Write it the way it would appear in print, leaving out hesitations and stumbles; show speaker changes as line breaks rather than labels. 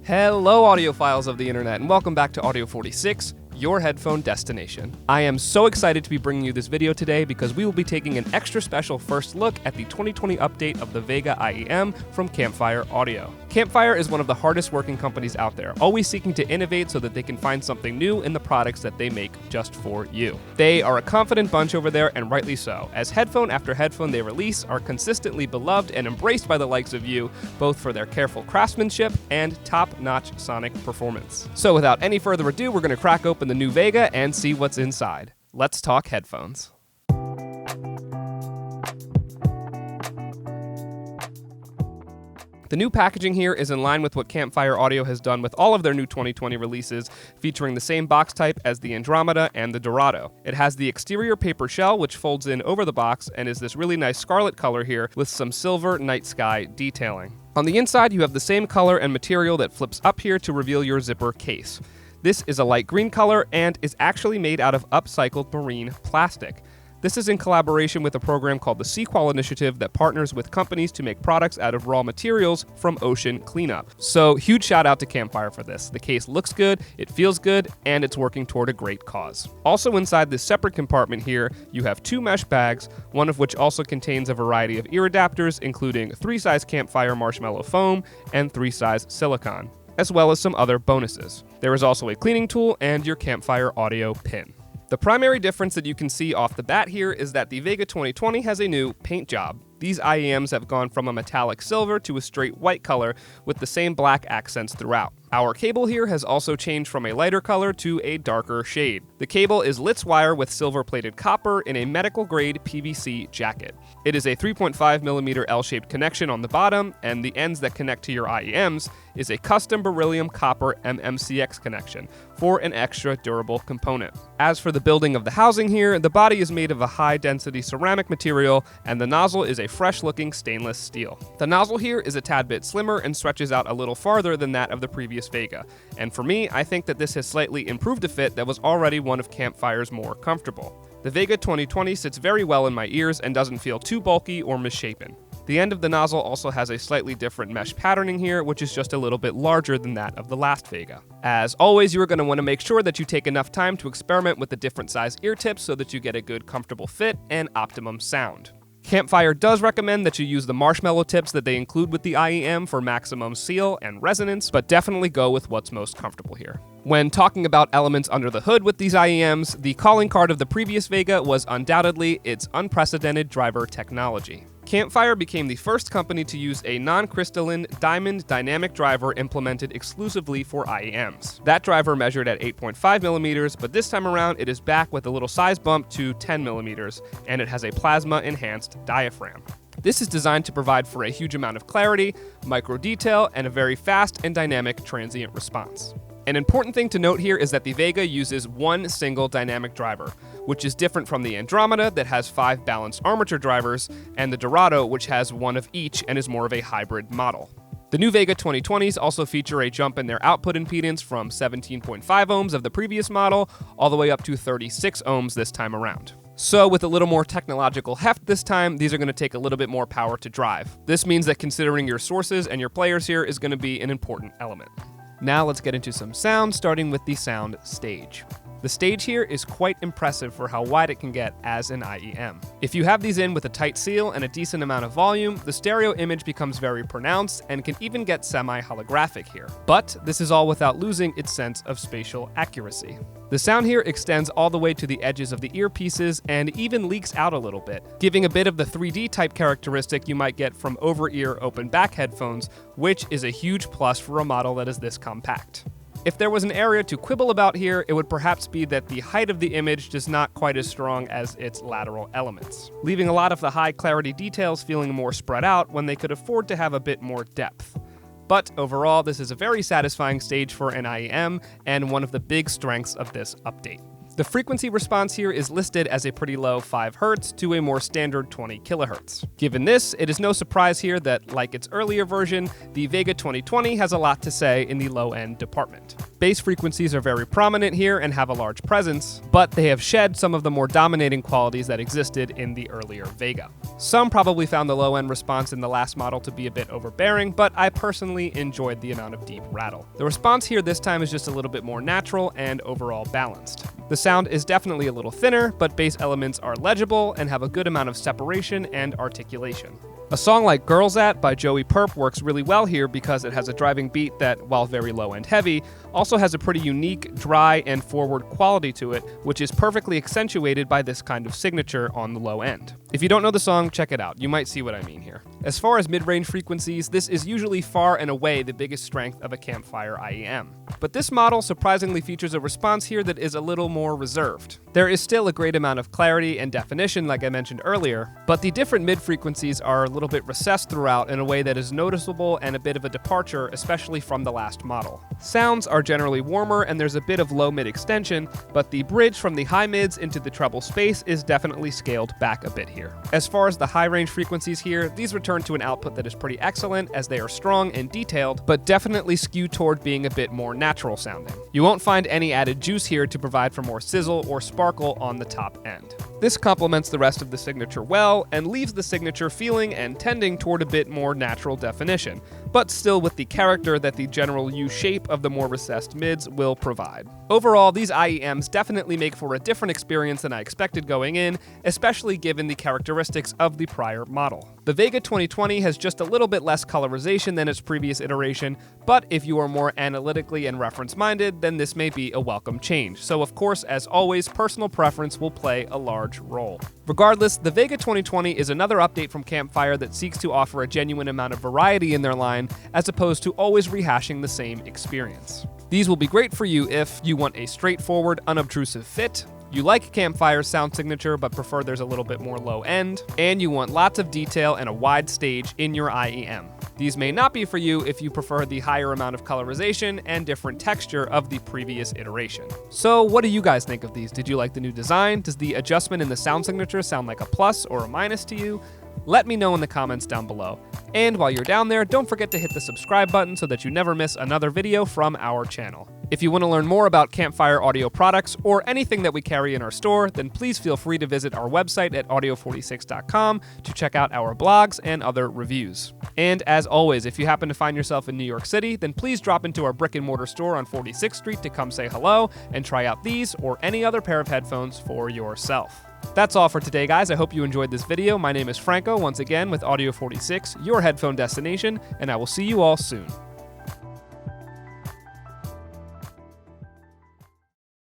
Hello, audiophiles of the internet, and welcome back to Audio 46, your headphone destination. I am so excited to be bringing you this video today because we will be taking an extra special first look at the 2020 update of the Vega IEM from Campfire Audio. Campfire is one of the hardest working companies out there, always seeking to innovate so that they can find something new in the products that they make just for you. They are a confident bunch over there, and rightly so, as headphone after headphone they release are consistently beloved and embraced by the likes of you, both for their careful craftsmanship and top-notch sonic performance. So without any further ado, we're going to crack open the new Vega and see what's inside. Let's talk headphones. The new packaging here is in line with what Campfire Audio has done with all of their new 2020 releases, featuring the same box type as the Andromeda and the Dorado. It has the exterior paper shell, which folds in over the box and is this really nice scarlet color here with some silver night sky detailing. On the inside, you have the same color and material that flips up here to reveal your zipper case. This is a light green color and is actually made out of upcycled marine plastic. This is in collaboration with a program called the Sequal Initiative that partners with companies to make products out of raw materials from ocean cleanup. So huge shout out to Campfire for this. The case looks good, it feels good, and it's working toward a great cause. Also inside this separate compartment here, you have two mesh bags, one of which also contains a variety of ear adapters, including 3-size Campfire marshmallow foam and 3-size silicone, as well as some other bonuses. There is also a cleaning tool and your Campfire Audio pin. The primary difference that you can see off the bat here is that the Vega 2020 has a new paint job. These IEMs have gone from a metallic silver to a straight white color with the same black accents throughout. Our cable here has also changed from a lighter color to a darker shade. The cable is Litz wire with silver-plated copper in a medical-grade PVC jacket. It is a 3.5mm L-shaped connection on the bottom, and the ends that connect to your IEMs is a custom beryllium copper MMCX connection for an extra durable component. As for the building of the housing here, the body is made of a high-density ceramic material, and the nozzle is a fresh-looking stainless steel. The nozzle here is a tad bit slimmer and stretches out a little farther than that of the previous Vega, and for me, I think that this has slightly improved a fit that was already one of Campfire's more comfortable. The Vega 2020 sits very well in my ears and doesn't feel too bulky or misshapen. The end of the nozzle also has a slightly different mesh patterning here, which is just a little bit larger than that of the last Vega. As always, you are going to want to make sure that you take enough time to experiment with the different size ear tips so that you get a good comfortable fit and optimum sound. Campfire does recommend that you use the marshmallow tips that they include with the IEM for maximum seal and resonance, but definitely go with what's most comfortable here. When talking about elements under the hood with these IEMs, the calling card of the previous Vega was undoubtedly its unprecedented driver technology. Campfire became the first company to use a non-crystalline diamond dynamic driver implemented exclusively for IEMs. That driver measured at 8.5mm, but this time around it is back with a little size bump to 10mm, and it has a plasma-enhanced diaphragm. This is designed to provide for a huge amount of clarity, micro detail, and a very fast and dynamic transient response. An important thing to note here is that the Vega uses one single dynamic driver, which is different from the Andromeda that has 5 balanced armature drivers, and the Dorado, which has one of each and is more of a hybrid model. The new Vega 2020s also feature a jump in their output impedance from 17.5 ohms of the previous model all the way up to 36 ohms this time around. So with a little more technological heft this time, these are going to take a little bit more power to drive. This means that considering your sources and your players here is going to be an important element. Now let's get into some sound, starting with the sound stage. The stage here is quite impressive for how wide it can get as an IEM. If you have these in with a tight seal and a decent amount of volume, the stereo image becomes very pronounced and can even get semi-holographic here. But this is all without losing its sense of spatial accuracy. The sound here extends all the way to the edges of the earpieces and even leaks out a little bit, giving a bit of the 3D type characteristic you might get from over-ear open-back headphones, which is a huge plus for a model that is this compact. If there was an area to quibble about here, it would perhaps be that the height of the image is not quite as strong as its lateral elements, leaving a lot of the high clarity details feeling more spread out when they could afford to have a bit more depth. But overall, this is a very satisfying stage for an IEM and one of the big strengths of this update. The frequency response here is listed as a pretty low 5 Hz to a more standard 20 kHz. Given this, it is no surprise here that, like its earlier version, the Vega 2020 has a lot to say in the low-end department. Bass frequencies are very prominent here and have a large presence, but they have shed some of the more dominating qualities that existed in the earlier Vega. Some probably found the low-end response in the last model to be a bit overbearing, but I personally enjoyed the amount of deep rattle. The response here this time is just a little bit more natural and overall balanced. The sound is definitely a little thinner, but bass elements are legible and have a good amount of separation and articulation. A song like Girls At by Joey Purp works really well here because it has a driving beat that, while very low and heavy, also has a pretty unique, dry, and forward quality to it, which is perfectly accentuated by this kind of signature on the low end. If you don't know the song, check it out. You might see what I mean here. As far as mid-range frequencies, this is usually far and away the biggest strength of a Campfire IEM. But this model surprisingly features a response here that is a little more reserved. There is still a great amount of clarity and definition, like I mentioned earlier, but the different mid-frequencies are a little bit recessed throughout in a way that is noticeable and a bit of a departure, especially from the last model. Sounds are generally warmer and there's a bit of low-mid extension, but the bridge from the high mids into the treble space is definitely scaled back a bit here. As far as the high-range frequencies here, these return to an output that is pretty excellent as they are strong and detailed, but definitely skew toward being a bit more natural sounding. You won't find any added juice here to provide for more sizzle or sparkle on the top end. This complements the rest of the signature well and leaves the signature feeling and tending toward a bit more natural definition, but still with the character that the general U-shape of the more recessed mids will provide. Overall, these IEMs definitely make for a different experience than I expected going in, especially given the characteristics of the prior model. The Vega 2020 has just a little bit less colorization than its previous iteration, but if you are more analytically and reference-minded, then this may be a welcome change. So of course, as always, personal preference will play a large role. Regardless, the Vega 2020 is another update from Campfire that seeks to offer a genuine amount of variety in their line, as opposed to always rehashing the same experience. These will be great for you if you want a straightforward, unobtrusive fit, you like Campfire's sound signature but prefer there's a little bit more low end, and you want lots of detail and a wide stage in your IEM. These may not be for you if you prefer the higher amount of colorization and different texture of the previous iteration. So what do you guys think of these? Did you like the new design? Does the adjustment in the sound signature sound like a plus or a minus to you? Let me know in the comments down below. And while you're down there, don't forget to hit the subscribe button so that you never miss another video from our channel. If you want to learn more about Campfire audio products or anything that we carry in our store, then please feel free to visit our website at audio46.com to check out our blogs and other reviews. And as always, if you happen to find yourself in New York City, then please drop into our brick and mortar store on 46th Street to come say hello and try out these or any other pair of headphones for yourself. That's all for today, guys. I hope you enjoyed this video. My name is Franco, once again with Audio 46, your headphone destination, and I will see you all soon.